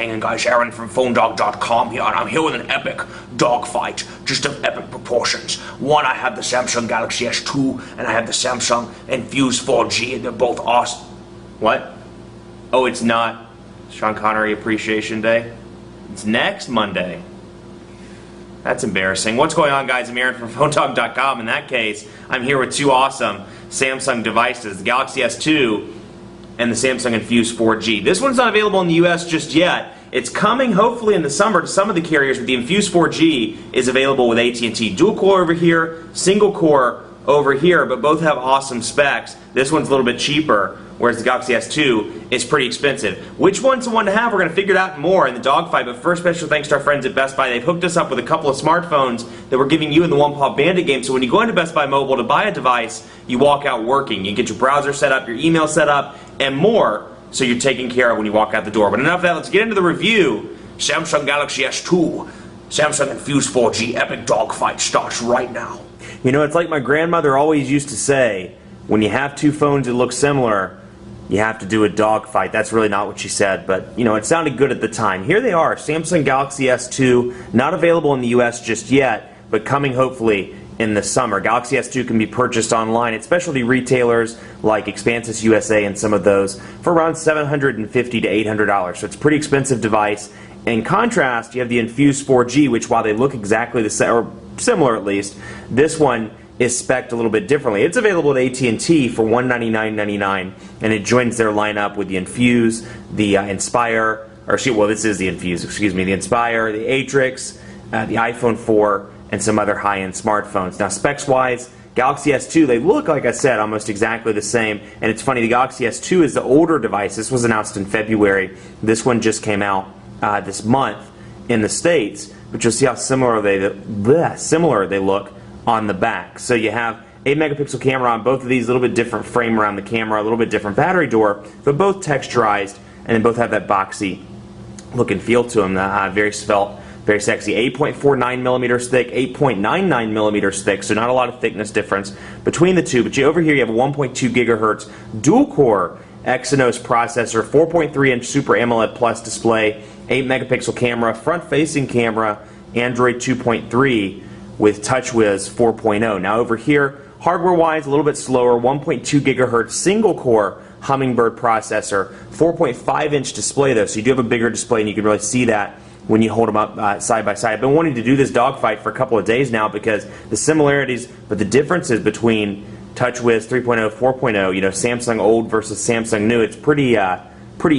hanging, guys? Aaron from PhoneDog.com here, and I'm here with an epic dogfight, just of epic proportions. One, I have the Samsung Galaxy S2, and I have the Samsung Infuse 4G, and they're both awesome. What? Oh, it's not Sean Connery Appreciation Day? It's next Monday. That's embarrassing. What's going on, guys? I'm Aaron from PhoneDog.com. In that case, I'm here with two awesome Samsung devices, the Galaxy S2 and the Samsung Infuse 4G. This one's not available in the US just yet. It's coming hopefully in the summer to some of the carriers, but the Infuse 4G is available with AT&T. Dual core over here, single core over here, but both have awesome specs. This one's a little bit cheaper, whereas the Galaxy S2 is pretty expensive. Which one's the one to have? We're going to figure it out more in the dogfight, but first, special thanks to our friends at Best Buy. They've hooked us up with a couple of smartphones that we're giving you in the One Paw Bandit game, so when you go into Best Buy Mobile to buy a device, you walk out working. You get your browser set up, your email set up, and more, so you're taken care of when you walk out the door. But enough of that, let's get into the review. Samsung Galaxy S2, Samsung Infuse 4G, epic dogfight starts right now. You know, it's like my grandmother always used to say, when you have two phones that look similar, you have to do a dogfight. That's really not what she said, but you know, it sounded good at the time. Here they are, Samsung Galaxy S2, not available in the US just yet, but coming hopefully in the summer. Galaxy S2 can be purchased online at specialty retailers like Expansis USA and some of those for around $750 to $800. So it's a pretty expensive device. In contrast, you have the Infuse 4G, which while they look exactly the same, or similar at least, this one is spec'd a little bit differently. It's available at AT&T for $199.99, and it joins their lineup with the Infuse, the Inspire, this is the Infuse, excuse me, the Inspire, the Atrix, the iPhone 4, and some other high-end smartphones. Now, specs-wise, Galaxy S2, they look, like I said, almost exactly the same, and it's funny, the Galaxy S2 is the older device. This was announced in February. This one just came out this month in the States, but you'll see how similar they look on the back. So you have 8 megapixel camera on both of these, a little bit different frame around the camera, a little bit different battery door, but both texturized, and then both have that boxy look and feel to them, very svelte, very sexy. 8.49 millimeters thick, 8.99 millimeters thick, so not a lot of thickness difference between the two, but over here you have a 1.2 gigahertz dual-core Exynos processor, 4.3-inch Super AMOLED Plus display, 8 megapixel camera, front-facing camera, Android 2.3 with TouchWiz 4.0. Now over here, hardware-wise, a little bit slower, 1.2 gigahertz single-core Hummingbird processor, 4.5-inch display though, so you do have a bigger display and you can really see that when you hold them up side by side. I've been wanting to do this dogfight for a couple of days now because the similarities, but the differences between TouchWiz 3.0, 4.0, you know, Samsung old versus Samsung new, it's pretty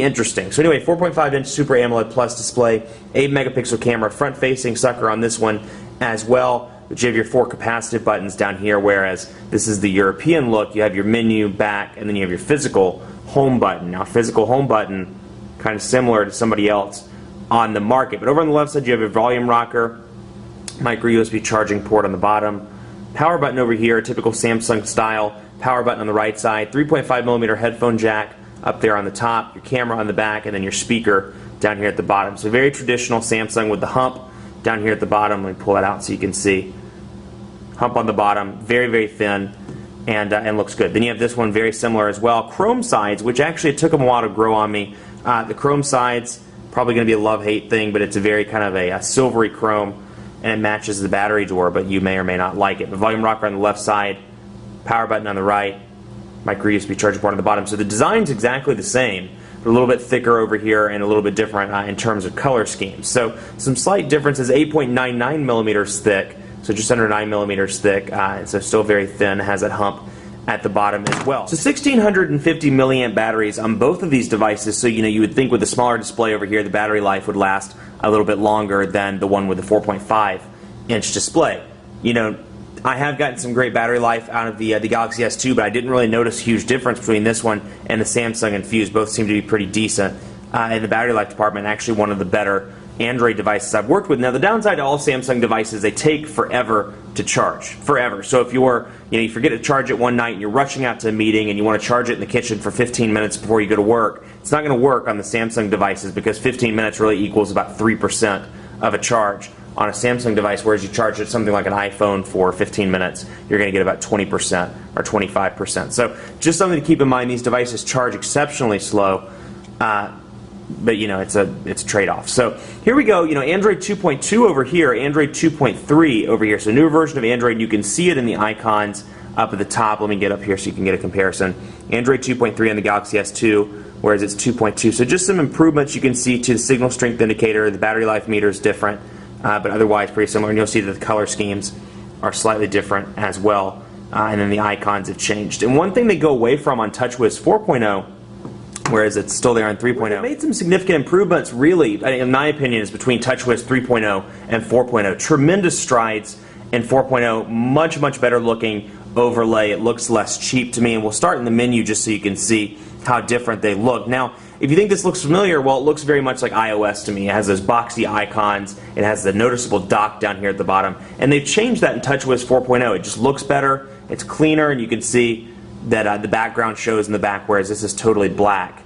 interesting. So anyway, 4.5-inch Super AMOLED Plus display, 8 megapixel camera, front-facing sucker on this one as well. But you have your 4 capacitive buttons down here, whereas this is the European look. You have your menu, back, and then you have your physical home button. Now, physical home button, kind of similar to somebody else on the market. But over on the left side, you have your volume rocker, micro USB charging port on the bottom, power button over here, typical Samsung style, power button on the right side, 3.5 millimeter headphone jack up there on the top, your camera on the back, and then your speaker down here at the bottom. So very traditional Samsung with the hump down here at the bottom. Let me pull that out so you can see. Hump on the bottom, very, very thin, and looks good. Then you have this one very similar as well. Chrome sides, which actually it took them a while to grow on me. The chrome sides, probably going to be a love-hate thing, but it's a very kind of a silvery chrome, and it matches the battery door, but you may or may not like it. The volume rocker on the left side, power button on the right, micro USB charging port on the bottom. So the design's exactly the same, but a little bit thicker over here and a little bit different in terms of color schemes. So some slight differences, 8.99 millimeters thick, so just under 9 millimeters thick, so still very thin, has that hump at the bottom as well. So 1650 milliamp batteries on both of these devices, so you know, you would think with the smaller display over here the battery life would last a little bit longer than the one with the 4.5-inch display. You know, I have gotten some great battery life out of the Galaxy S2, but I didn't really notice a huge difference between this one and the Samsung Infuse. Both seem to be pretty decent in the battery life department, actually one of the better Android devices I've worked with. Now the downside to all Samsung devices, they take forever to charge. Forever. So if you forget to charge it one night and you're rushing out to a meeting and you want to charge it in the kitchen for 15 minutes before you go to work, it's not going to work on the Samsung devices because 15 minutes really equals about 3% of a charge on a Samsung device, whereas you charge it something like an iPhone for 15 minutes, you're going to get about 20% or 25%. So just something to keep in mind, these devices charge exceptionally slow. but you know, it's a trade-off. So here we go. You know, Android 2.2 over here, Android 2.3 over here. So newer version of Android. You can see it in the icons up at the top. Let me get up here so you can get a comparison. Android 2.3 on the Galaxy S2, whereas it's 2.2. So just some improvements you can see to the signal strength indicator. The battery life meter is different, but otherwise pretty similar. And you'll see that the color schemes are slightly different as well. And then the icons have changed. And one thing they go away from on TouchWiz 4.0, whereas it's still there on 3.0. They made some significant improvements, really, in my opinion, is between TouchWiz 3.0 and 4.0. Tremendous strides in 4.0, much, much better looking overlay. It looks less cheap to me, and we'll start in the menu just so you can see how different they look. Now, if you think this looks familiar, well, it looks very much like iOS to me. It has those boxy icons. It has the noticeable dock down here at the bottom. And they've changed that in TouchWiz 4.0. It just looks better, it's cleaner, and you can see that the background shows in the back, whereas this is totally black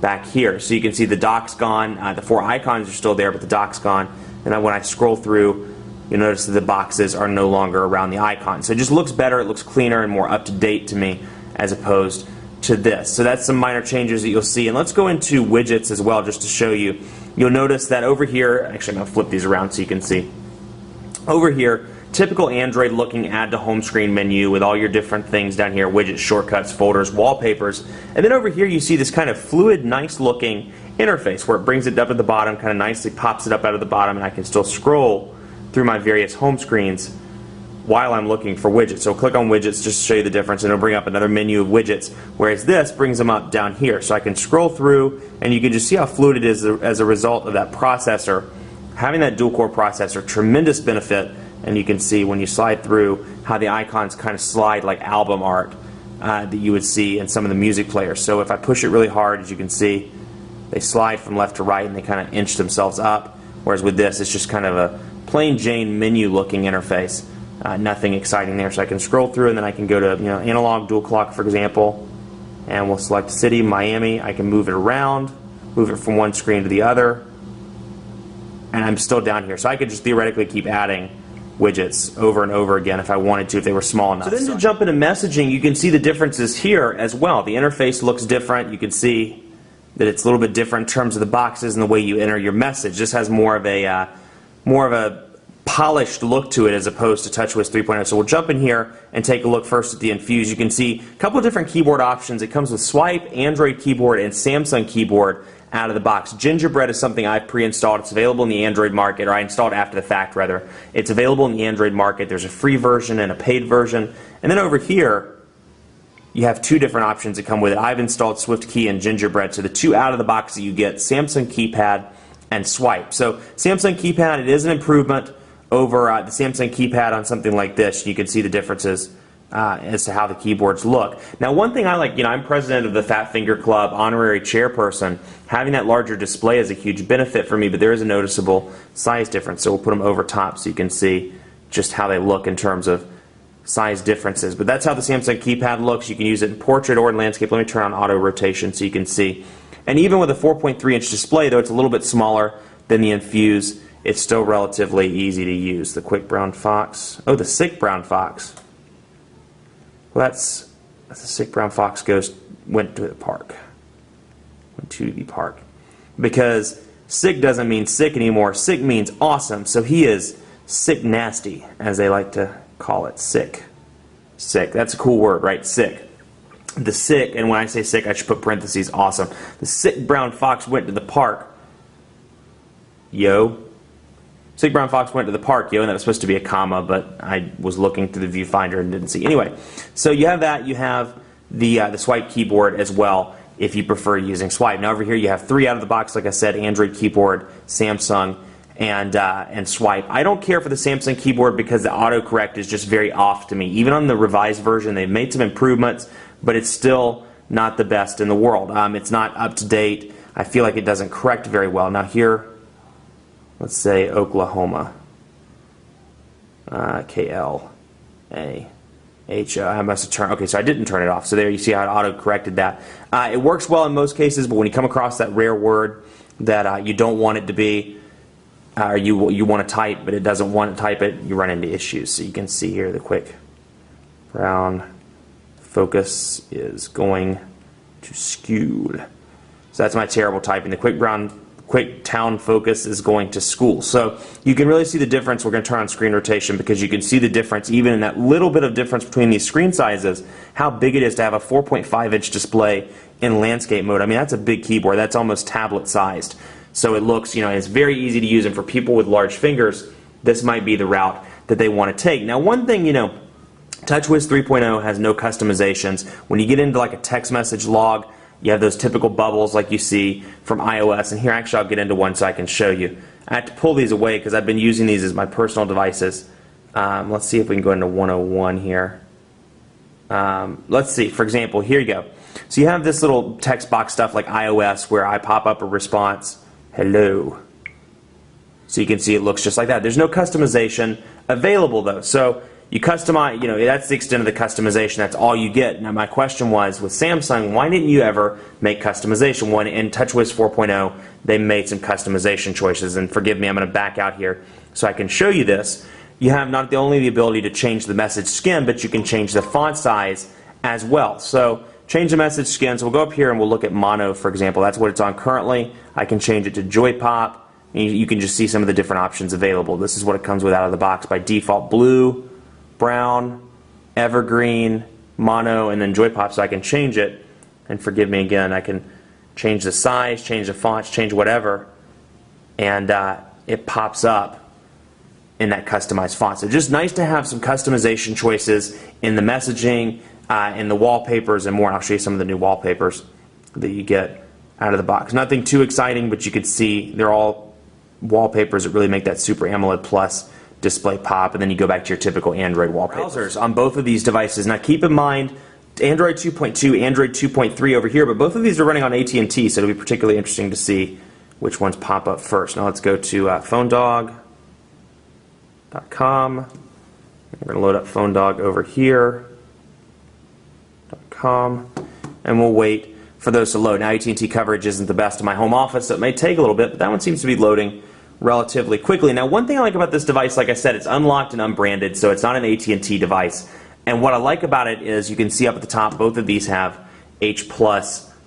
back here. So you can see the dock's gone. The 4 icons are still there, but the dock's gone. And then when I scroll through, you'll notice that the boxes are no longer around the icon. So it just looks better, it looks cleaner and more up-to-date to me as opposed to this. So that's some minor changes that you'll see. And let's go into widgets as well just to show you. You'll notice that over here, actually I'm going to flip these around so you can see. Over here, typical Android looking add to home screen menu with all your different things down here, widgets, shortcuts, folders, wallpapers. And then over here you see this kind of fluid, nice looking interface where it brings it up at the bottom, kind of nicely pops it up out of the bottom, and I can still scroll through my various home screens while I'm looking for widgets. So click on widgets just to show you the difference, and it'll bring up another menu of widgets, whereas this brings them up down here. So I can scroll through, and you can just see how fluid it is as a result of that processor. Having that dual-core processor, tremendous benefit, and you can see when you slide through how the icons kind of slide like album art that you would see in some of the music players. So if I push it really hard, as you can see, they slide from left to right and they kind of inch themselves up, whereas with this it's just kind of a plain Jane menu looking interface. Nothing exciting there. So I can scroll through, and then I can go to analog dual clock, for example, and we'll select city, Miami. I can move it around, move it from one screen to the other, and I'm still down here. So I could just theoretically keep adding widgets over and over again if I wanted to, if they were small enough. So then to jump into messaging, you can see the differences here as well. The interface looks different. You can see that it's a little bit different in terms of the boxes and the way you enter your message. This has more of a polished look to it as opposed to TouchWiz 3.0. So we'll jump in here and take a look first at the Infuse. You can see a couple of different keyboard options. It comes with Swipe, Android keyboard, and Samsung keyboard out of the box. Gingerbread is something I've pre-installed. It's available in the Android market, or I installed after the fact rather. It's available in the Android market. There's a free version and a paid version. And then over here, you have 2 different options that come with it. I've installed SwiftKey and Gingerbread. So the 2 out of the box that you get, Samsung keypad and Swipe. So Samsung keypad, it is an improvement over the Samsung keypad on something like this. You can see the differences as to how the keyboards look. Now, one thing I like, I'm president of the Fat Finger Club, honorary chairperson. Having that larger display is a huge benefit for me, but there is a noticeable size difference. So we'll put them over top so you can see just how they look in terms of size differences. But that's how the Samsung keypad looks. You can use it in portrait or in landscape. Let me turn on auto rotation so you can see. And even with a 4.3-inch display, though it's a little bit smaller than the Infuse, it's still relatively easy to use. The quick brown fox. Oh, the sick brown fox. Well, that's the sick brown fox went to the park. Went to the park. Because sick doesn't mean sick anymore. Sick means awesome. So he is sick nasty, as they like to call it. Sick. Sick. That's a cool word, right? Sick. The sick, and when I say sick, I should put parentheses, awesome. The sick brown fox went to the park. Yo. Sick brown fox went to the park, yo, and that was supposed to be a comma, but I was looking through the viewfinder and didn't see. Anyway, so you have that. You have the Swipe keyboard as well, if you prefer using Swipe. Now over here you have 3 out of the box, like I said, Android keyboard, Samsung, and Swipe. I don't care for the Samsung keyboard because the autocorrect is just very off to me. Even on the revised version, they've made some improvements, but it's still not the best in the world. It's not up to date. I feel like it doesn't correct very well. Now here, let's say Oklahoma. K-L-A-H-O. I must have turned. Okay, so I didn't turn it off. So there you see how it auto-corrected that. It works well in most cases, but when you come across that rare word that you don't want it to be, or you want to type, but it doesn't want to type it, you run into issues. So you can see here the quick brown focus is going to skew. So that's my terrible typing. The quick town focus is going to school. So you can really see the difference. We're going to turn on screen rotation because you can see the difference even in that little bit of difference between these screen sizes, how big it is to have a 4.5-inch display in landscape mode. I mean, that's a big keyboard. That's almost tablet sized. So it looks, it's very easy to use, and for people with large fingers, this might be the route that they want to take. Now, one thing, TouchWiz 3.0 has no customizations. When you get into like a text message log, you have those typical bubbles like you see from iOS. And here, actually, I'll get into one so I can show you. I have to pull these away because I've been using these as my personal devices. Let's see if we can go into 101 here. Let's see. For example, here you go. So you have this little text box stuff like iOS where I pop up a response, hello. So you can see it looks just like that. There's no customization available though. So you customize, that's the extent of the customization. That's all you get. Now my question was, with Samsung, why didn't you ever make customization? When in TouchWiz 4.0, they made some customization choices. And forgive me, I'm going to back out here so I can show you this. You have not only the ability to change the message skin, but you can change the font size as well. So change the message skin. So we'll go up here and we'll look at mono, for example. That's what it's on currently. I can change it to Joy Pop. And you can just see some of the different options available. This is what it comes with out of the box by default: blue, brown, evergreen, mono, and then Joy Pop. So I can change it. And forgive me again, I can change the size, change the fonts, change whatever, and it pops up in that customized font. So just nice to have some customization choices in the messaging, in the wallpapers, and more. And I'll show you some of the new wallpapers that you get out of the box. Nothing too exciting, but you can see they're all wallpapers that really make that Super AMOLED Plus display pop, and then you go back to your typical Android wallpapers. Browsers on both of these devices. Now keep in mind, Android 2.2, Android 2.3 over here, but both of these are running on AT&T, so it'll be particularly interesting to see which ones pop up first. Now let's go to phonedog.com. We're going to load up PhoneDog over here. .com, and we'll wait for those to load. Now AT&T coverage isn't the best in my home office, so it may take a little bit, but that one seems to be loading relatively quickly. Now one thing I like about this device, like I said, it's unlocked and unbranded, so it's not an AT&T device. And what I like about it is you can see up at the top, both of these have H+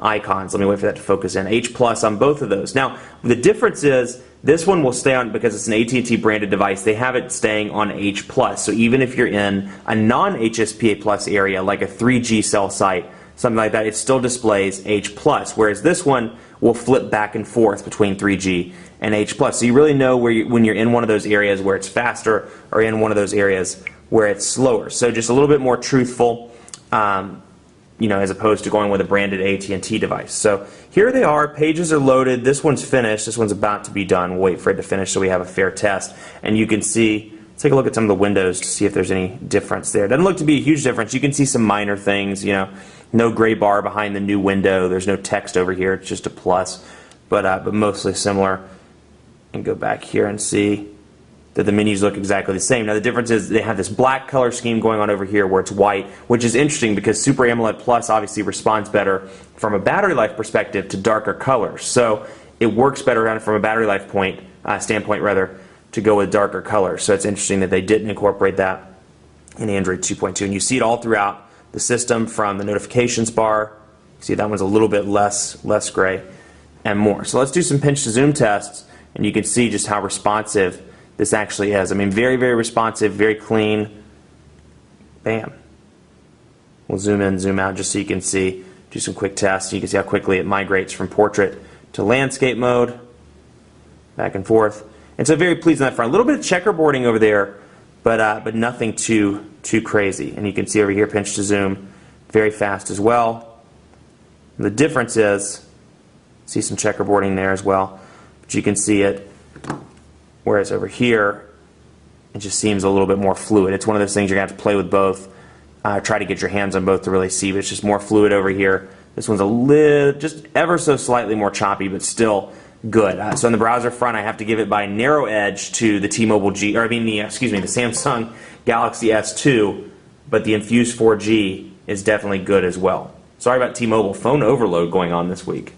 icons. Let me wait for that to focus in. H+ on both of those. Now the difference is this one will stay on, because it's an AT&T branded device, they have it staying on H+. So even if you're in a non-HSPA Plus area, like a 3G cell site, something like that, it still displays H+, whereas this one will flip back and forth between 3G and H+. So you really know when you're in one of those areas where it's faster or in one of those areas where it's slower. So just a little bit more truthful, as opposed to going with a branded AT&T device. So here they are. Pages are loaded. This one's finished. This one's about to be done. We'll wait for it to finish so we have a fair test. And you can see, take a look at some of the windows to see if there's any difference there. It doesn't look to be a huge difference. You can see some minor things, no gray bar behind the new window. There's no text over here. It's just a plus, but mostly similar. And go back here and see that the menus look exactly the same. Now the difference is they have this black color scheme going on over here where it's white, which is interesting because Super AMOLED Plus obviously responds better from a battery life perspective to darker colors. So it works better from a battery life standpoint to go with darker colors. So it's interesting that they didn't incorporate that in Android 2.2. And you see it all throughout the system, from the notifications bar. See, that one's a little bit less gray, and more. So let's do some pinch to zoom tests, and you can see just how responsive this actually is. I mean, very, very responsive, very clean. Bam. We'll zoom in, zoom out, just so you can see, do some quick tests. You can see how quickly it migrates from portrait to landscape mode, back and forth. And so very pleased on that front. A little bit of checkerboarding over there, but nothing too crazy. And you can see over here, pinch to zoom, very fast as well. And the difference is, see some checkerboarding there as well, but you can see it, whereas over here, it just seems a little bit more fluid. It's one of those things you're going to have to play with both, try to get your hands on both to really see, but it's just more fluid over here. This one's a little, just ever so slightly more choppy, but still good. So on the browser front, I have to give it by narrow edge to the the Samsung Galaxy S2, but the Infuse 4G is definitely good as well. Sorry about T-Mobile phone overload going on this week.